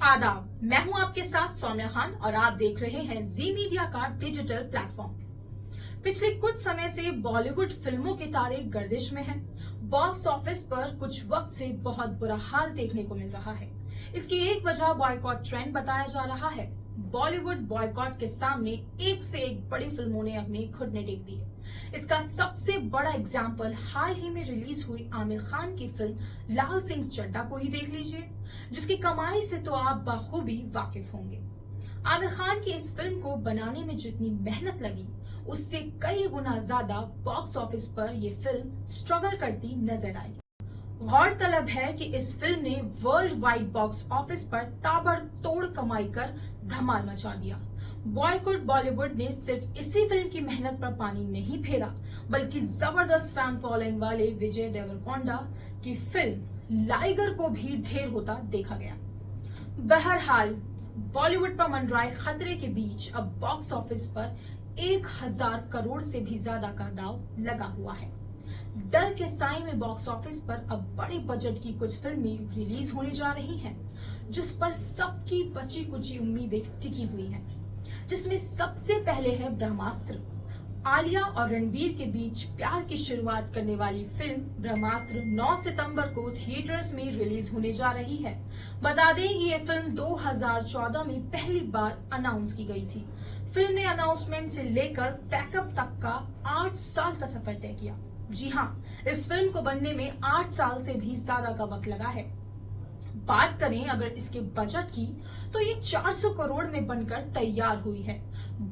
आदाब, मैं हूं आपके साथ सौम्या खान और आप देख रहे हैं जी मीडिया का डिजिटल प्लेटफॉर्म। पिछले कुछ समय से बॉलीवुड फिल्मों के तारे गर्दिश में हैं। बॉक्स ऑफिस पर कुछ वक्त से बहुत बुरा हाल देखने को मिल रहा है। इसकी एक वजह बॉयकॉट ट्रेंड बताया जा रहा है। बॉलीवुड बॉयकॉट के सामने एक से एक बड़ी फिल्मों ने अपने घुटने टेक दिए। इसका सबसे बड़ा एग्जाम्पल हाल ही में रिलीज हुई आमिर खान की फिल्म लाल सिंह चड्ढा को ही देख लीजिए, जिसकी कमाई से तो आप बखूबी वाकिफ होंगे। आमिर खान की इस फिल्म को बनाने में जितनी मेहनत लगी, उससे कई गुना ज्यादा बॉक्स ऑफिस पर यह फिल्म स्ट्रगल करती नजर आई। गौरतलब है कि इस फिल्म ने वर्ल्ड वाइड बॉक्स ऑफिस पर ताबड़तोड़ कमाई कर धमाल मचा दिया। बॉयकॉट बॉलीवुड ने सिर्फ इसी फिल्म की मेहनत पर पानी नहीं फेरा, बल्कि जबरदस्त फैन फॉलोइंग वाले विजय देवरकोंडा की फिल्म लाइगर को भी ढेर होता देखा गया। बहरहाल बॉलीवुड पर मंडराए खतरे के बीच अब बॉक्स ऑफिस पर 1000 करोड़ से भी ज्यादा का दाव लगा हुआ है। डर के साए में बॉक्स ऑफिस पर अब बड़े बजट की कुछ फिल्में रिलीज होने जा रही हैं, जिस पर सबकी बची कुची उम्मीदें टिकी हुई हैं, जिसमें सबसे पहले है ब्रह्मास्त्र। आलिया और रणबीर के बीच प्यार की शुरुआत करने वाली फिल्म ब्रह्मास्त्र 9 सितंबर को थिएटर्स में रिलीज होने जा रही है। बता दें कि ये फिल्म 2014 में पहली बार अनाउंस की गई थी। फिल्म ने अनाउंसमेंट से लेकर पैकअप तक का 8 साल का सफर तय किया। जी हाँ, इस फिल्म को बनने में 8 साल से भी ज्यादा का वक्त लगा है। बात करें अगर इसके बजट की, तो ये 400 करोड़ में बनकर तैयार हुई है।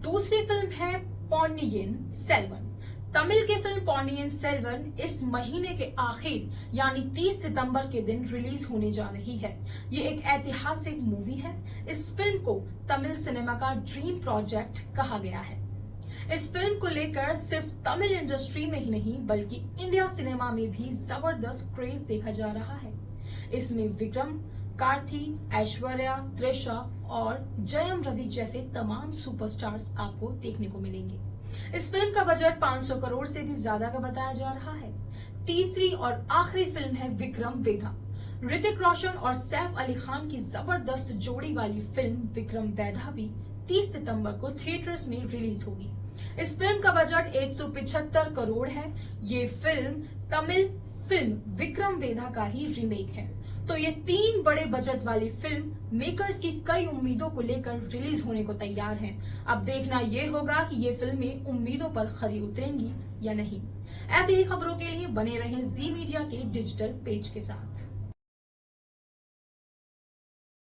दूसरी फिल्म है पोन्नियिन सेल्वन। तमिल की फिल्म पोन्नियिन सेल्वन इस महीने के आखिर यानी 30 सितंबर के दिन रिलीज होने जा रही है। ये एक ऐतिहासिक मूवी है। इस फिल्म को तमिल सिनेमा का ड्रीम प्रोजेक्ट कहा गया है। इस फिल्म को लेकर सिर्फ तमिल इंडस्ट्री में ही नहीं, बल्कि इंडिया सिनेमा में भी जबरदस्त क्रेज देखा जा रहा है। इसमें विक्रम, कार्ति, ऐश्वर्या, त्रिशा और जयम रवि जैसे तमाम सुपरस्टार्स आपको देखने को मिलेंगे। इस फिल्म का बजट 500 करोड़ से भी ज्यादा का बताया जा रहा है। तीसरी और आखिरी फिल्म है विक्रम वेधा। ऋतिक रोशन और सैफ अली खान की जबरदस्त जोड़ी वाली फिल्म विक्रम वेधा भी 30 सितंबर को थिएटर्स में रिलीज होगी। इस फिल्म का बजट 175 करोड़ है। ये फिल्म तमिल फिल्म विक्रम वेधा का ही रीमेक है। तो ये 3 बड़े बजट वाली फिल्म मेकर्स की कई उम्मीदों को लेकर रिलीज होने को तैयार हैं। अब देखना ये होगा कि ये फिल्में उम्मीदों पर खरी उतरेंगी या नहीं। ऐसी ही खबरों के लिए बने रहें जी मीडिया के डिजिटल पेज के साथ।